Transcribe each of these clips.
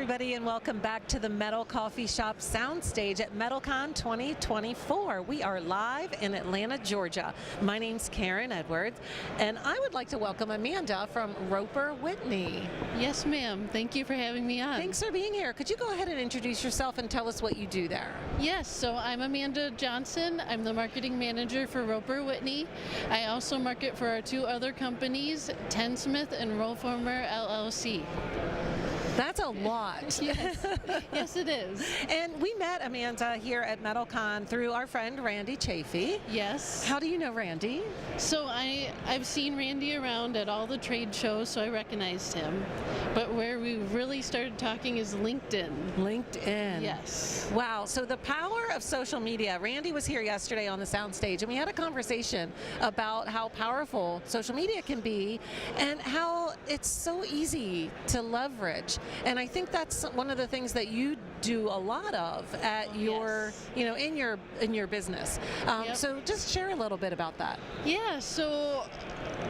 everybody, and welcome back to the Metal Coffee Shop soundstage at METALCON 2024. We are live in Atlanta, Georgia. My name's Karen Edwards, and I would like to welcome Amanda from Roper Whitney. Yes, ma'am. Thank you for having me on. Thanks for being here. Could you go ahead and introduce yourself and tell us what you do there? Yes, so I'm Amanda Johnson. I'm the marketing manager for Roper Whitney. I also market for our two other companies, Tensmith and Rollformer LLC. That's a lot. Yes. Yes, it is. And we met Amanda here at METALCON through our friend Randy Chafee. Yes. How do you know Randy? So I've seen Randy around at all the trade shows, so I recognized him. But where we really started talking is LinkedIn. LinkedIn. Yes. Wow. So the power of social media. Randy was here yesterday on the soundstage, and we had a conversation about how powerful social media can be and how it's so easy to leverage. And I think that's one of the things that you do a lot of at your, in your business. Yep. So just share a little bit about that. Yeah. So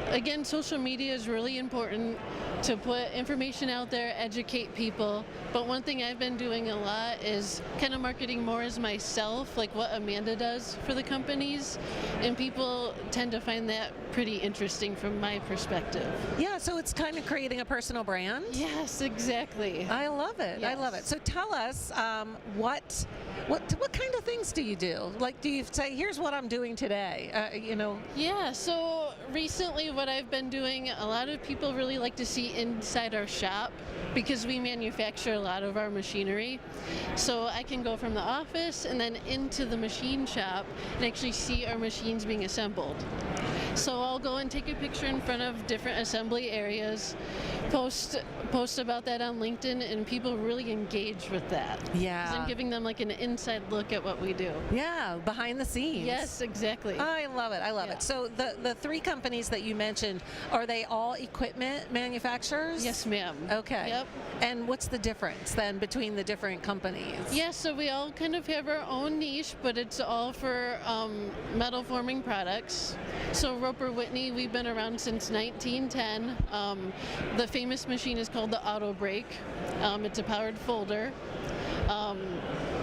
again, social media is really important to put information out there, educate people. But one thing I've been doing a lot is kind of marketing more as myself, like what Amanda does for the companies. And people tend to find that pretty interesting from my perspective. Yeah, so it's kind of creating a personal brand. Yes, exactly. I love it. Yes. I love it. So tell us, what kind of things do you do? Like, do you say, here's what I'm doing today? Yeah, so recently what I've been doing, a lot of people really like to see inside our shop because we manufacture a lot of our machinery. So I can go from the office and then into the machine shop and actually see our machines being assembled. So I'll go and take a picture in front of different assembly areas, post about that on LinkedIn, and people really engage with that. Yeah. 'Cause I'm giving them like an inside look at what we do. Yeah, behind the scenes. Yes, exactly. I love it. I love it. So the three companies that you mentioned, are they all equipment manufacturers? Yes, ma'am. Okay. Yep. And what's the difference then between the different companies? Yeah, so we all kind of have our own niche, but it's all for metal forming products. So Roper Whitney, we've been around since 1910. The famous machine is called the Auto Brake. It's a powered folder.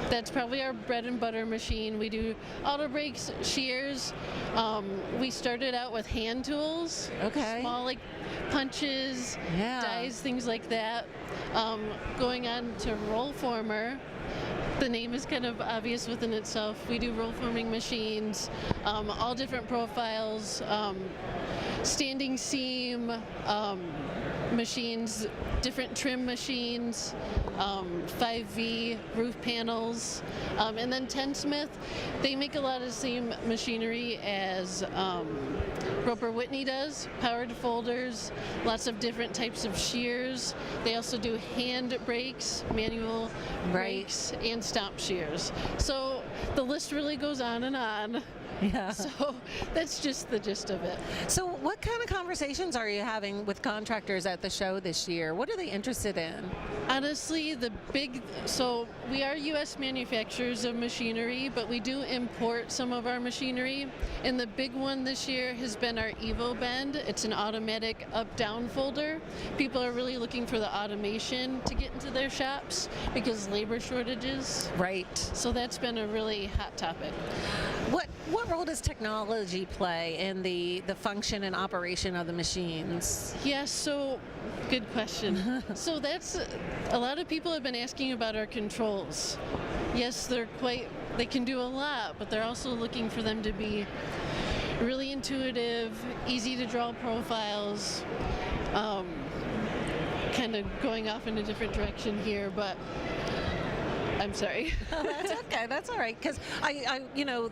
That's probably our bread and butter machine. We do auto brakes, shears. We started out with hand tools. Okay. Small like punches, Yeah. dies, things like that. Going on to roll former. The name is kind of obvious within itself. We do roll forming machines, all different profiles, standing seam machines, different trim machines, 5V roof panels, and then Tensmith. They make a lot of the same machinery as Roper Whitney does, powered folders, lots of different types of shears. They also do hand brakes, manual brakes, and stomp shears. So the list really goes on and on. Yeah. So that's just the gist of it. So what kind of conversations are you having with contractors at the show this year? What are they interested in? Honestly, so we are U.S. manufacturers of machinery, but we do import some of our machinery. And the big one this year has been our Evo Bend. It's an automatic up-down folder. People are really looking for the automation to get into their shops because labor shortages. Right. So that's been a really hot topic. What role does technology play in the function and operation of the machines? Yeah, so good question. So that's a lot of people have been asking about our controls. Yes, they can do a lot, but they're also looking for them to be really intuitive, easy to draw profiles. Kind of going off in a different direction here, but I'm sorry. That's okay. That's all right. Because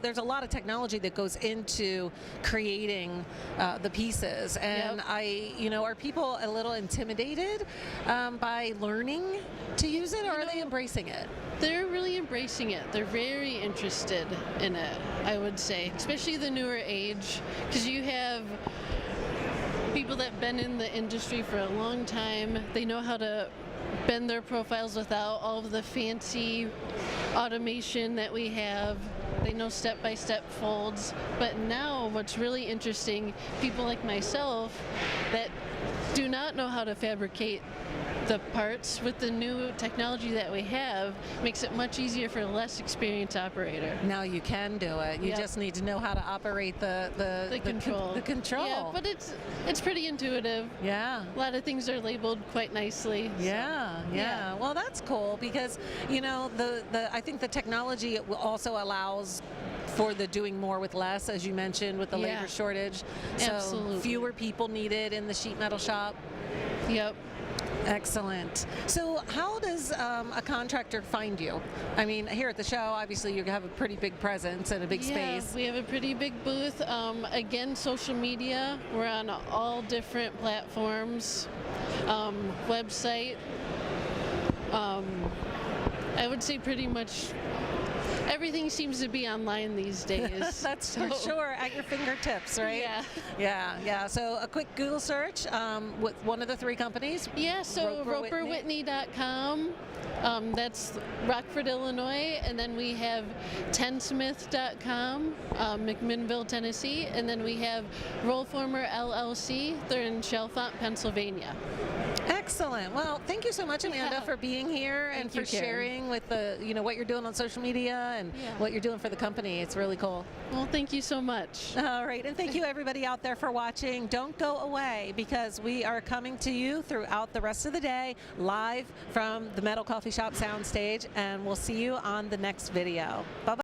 there's a lot of technology that goes into creating the pieces, and Yep. Are people a little intimidated by learning to use it, or are they embracing it? They're really embracing it. They're very interested in it, I would say, especially the newer age, because you have people that have been in the industry for a long time. They know how to bend their profiles without all of the fancy automation that we have. They know step-by-step folds. But now what's really interesting, people like myself that do not know how to fabricate the parts with the new technology that we have makes it much easier for a less experienced operator. Now you can do it. You Yep. just need to know how to operate the control. The control. Yeah, but it's pretty intuitive. Yeah. A lot of things are labeled quite nicely. so, Yeah. Well, that's cool because I think the technology also allows for the doing more with less, as you mentioned, with the Yeah. labor shortage. So Absolutely. fewer people needed in the sheet metal shop. Yep. Excellent. So how does a contractor find you? I mean, here at the show, obviously you have a pretty big presence and a big space. We have a pretty big booth. Again, social media. We're on all different platforms. Website. I would say pretty much everything seems to be online these days. That's for sure, at your fingertips, right? Yeah. So a quick Google search with one of the three companies. Yeah, so Roper Whitney. roperwhitney.com. That's Rockford, Illinois. And then we have tensmith.com, McMinnville, Tennessee. And then we have Rollformer LLC. They're in Chalfont, Pennsylvania. Excellent. Well, thank you so much, Amanda, Yeah. for being here and Thank you, for Karen. sharing with what you're doing on social media and Yeah. what you're doing for the company. It's really cool. Well, thank you so much. All right, and thank you everybody out there for watching. Don't go away because we are coming to you throughout the rest of the day live from the Metal Coffee Shop soundstage, and we'll see you on the next video. Bye-bye.